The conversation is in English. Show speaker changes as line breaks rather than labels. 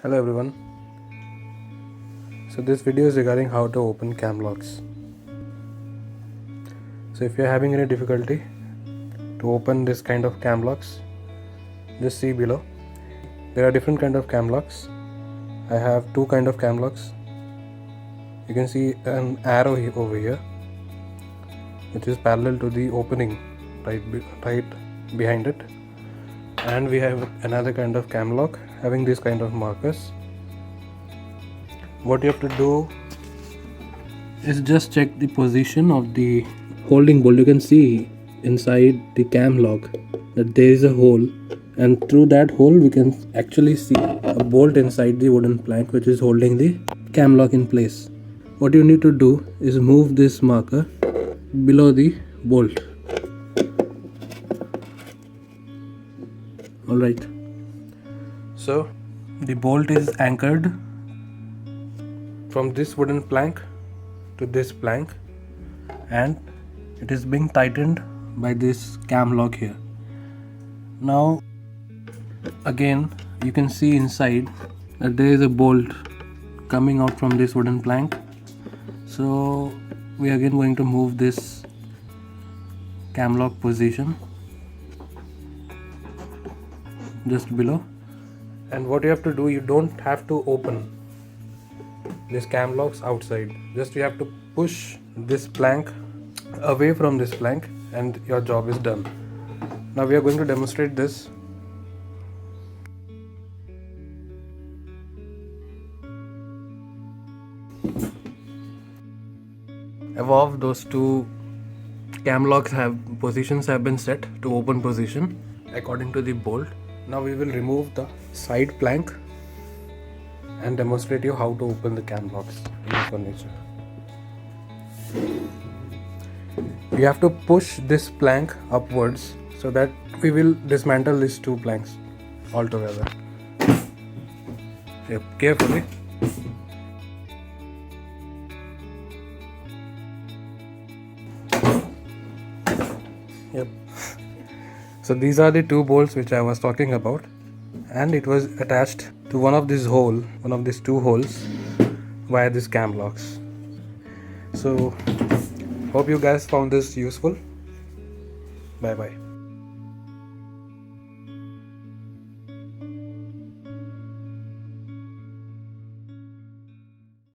Hello everyone. So this video is regarding how to open cam locks. So if you are having any difficulty to open this kind of cam locks, just see below. There are different kind of cam locks. I have two kind of cam locks. You can see an arrow over here, which is parallel to the opening right behind it. And we have another kind of cam lock having this kind of markers. What you have to do is just check the position of the holding bolt. You can see inside the cam lock that there is a hole, and through that hole we can actually see a bolt inside the wooden plank which is holding the cam lock in place. What you need to do is move this marker below the bolt. Alright, so the bolt is anchored from this wooden plank to this plank, and it is being tightened by this cam lock here. Now again you can see inside that there is a bolt coming out from this wooden plank. So we are again going to move this cam lock position just below, and what you have to do, you don't have to open this cam locks outside, just you have to push this plank away from this plank and your job is done. Now we are going to demonstrate this. Above those two cam locks positions have been set to open position according to the bolt. Now we will remove the side plank and demonstrate you how to open the cam locks in the furniture. You have to push this plank upwards so that we will dismantle these two planks altogether. Yep, carefully. Yep. So these are the two bolts which I was talking about, and it was attached to one of these two holes via these cam locks. So hope you guys found this useful. Bye bye.